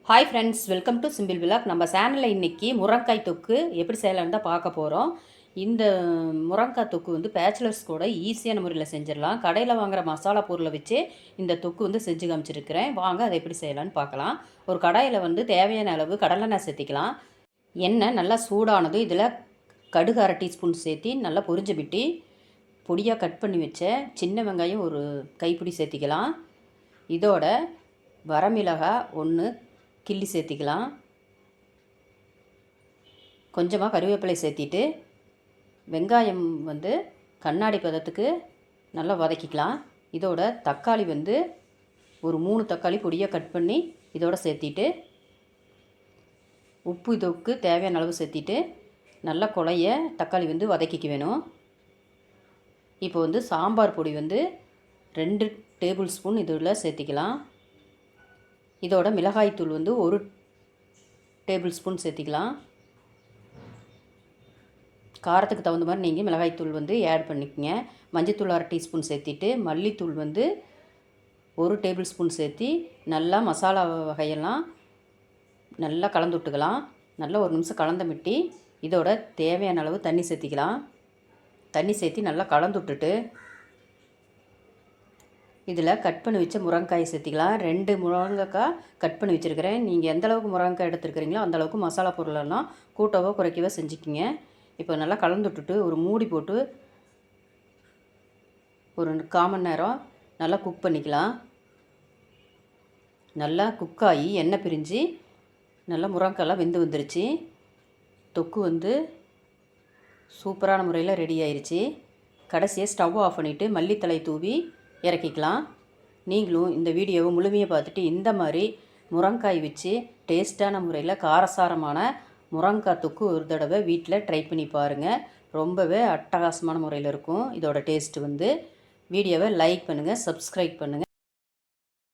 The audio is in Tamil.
Hi friends, welcome to simple vlog. நம்ம சேனலில் இன்றைக்கி முருங்கைக்காய் தொக்கு எப்படி செய்யலான்னு தான் பார்க்க போகிறோம். இந்த முருங்கைக்காய் தொக்கு வந்து பேச்சுலர்ஸ் கூட ஈஸியான முறையில் செஞ்சிடலாம். கடையில் வாங்குகிற மசாலா பொருளை வச்சு இந்த தொக்கு வந்து செஞ்சு காமிச்சிருக்கிறேன். வாங்க அதை எப்படி செய்யலான்னு பார்க்கலாம். ஒரு கடாயில் வந்து தேவையான அளவு கடலெண்ணெய் சேர்த்திக்கலாம். எண்ணெய் நல்லா சூடானதும் இதில் கடுகு 1/2 டீஸ்பூன் சேர்த்தி நல்லா பொரிஞ்சு விட்டு பொடியாக கட் பண்ணி வச்ச சின்ன வெங்காயம் ஒரு கைப்பிடி சேர்த்திக்கலாம். இதோட வரமிளகாய் 1 கிள்ளி சேர்த்திக்கலாம். கொஞ்சமாக கருவேப்பிலை சேர்த்திட்டு வெங்காயம் வந்து கண்ணாடி பதத்துக்கு நல்லா வதக்கிக்கலாம். இதோட தக்காளி வந்து ஒரு 3 தக்காளி பொடியாக கட் பண்ணி இதோட சேர்த்திட்டு உப்பு இதுக்கு தேவையான அளவு சேர்த்திட்டு நல்லா குழைய தக்காளி வந்து வதக்கிக்க வேணும். இப்போ வந்து சாம்பார் பொடி வந்து 2 டேபிள் ஸ்பூன் இதில் சேர்த்திக்கலாம். இதோட மிளகாய்த்தூள் வந்து 1 டேபிள் ஸ்பூன் சேர்த்திக்கலாம். காரத்துக்கு தகுந்த மாதிரி நீங்கள் மிளகாய்த்தூள் வந்து ஆட் பண்ணிக்கங்க. மஞ்சத்தூள் 1/2 டீஸ்பூன் சேர்த்திட்டு மல்லித்தூள் வந்து 1 டேபிள் ஸ்பூன் சேர்த்தி நல்லா மசாலா வகையெல்லாம் நல்லா கலந்து விட்டுக்கலாம். நல்லா 1 நிமிஷம் கலந்தமிட்டி இதோட தேவையான அளவு தண்ணி சேர்த்திக்கலாம். தண்ணி சேர்த்தி நல்லா கலந்து விட்டுட்டு இதில் கட் பண்ணி வச்ச முருங்கைக்காயை சேர்த்திக்கலாம். 2 முருங்கைக்காய் கட் பண்ணி வச்சுருக்கிறேன். நீங்கள் எந்தளவுக்கு முருங்கைக்காய் எடுத்துருக்கிறீங்களோ அந்தளவுக்கு மசாலா பொருளெல்லாம் கூட்டவோ குறைக்கவோ செஞ்சுக்கிங்க. இப்போ நல்லா கலந்து விட்டுட்டு ஒரு மூடி போட்டு ஒரு 1/4 மணி நேரம் நல்லா குக் பண்ணிக்கலாம். நல்லா குக்காகி எண்ணெய் பிரிஞ்சு நல்லா முருங்கைக்காயெல்லாம் வெந்து வந்துருச்சு. தொக்கு வந்து சூப்பரான முறையில் ரெடி ஆயிடுச்சு. கடைசியாக ஸ்டவ் ஆஃப் பண்ணிவிட்டு மல்லித்தழை தூவி இறக்கிக்கலாம். நீங்களும் இந்த வீடியோவை முழுமையாக பார்த்துட்டு இந்த மாதிரி முருங்கைக்காய் வச்சு டேஸ்ட்டான முறையில் காரசாரமான முருங்கைக்காய் தொக்கு ஒரு தடவை வீட்டில் ட்ரை பண்ணி பாருங்கள். ரொம்பவே அட்டகாசமான முறையில் இருக்கும் இதோட டேஸ்ட்டு வந்து. வீடியோவை லைக் பண்ணுங்கள், சப்ஸ்கிரைப் பண்ணுங்கள்.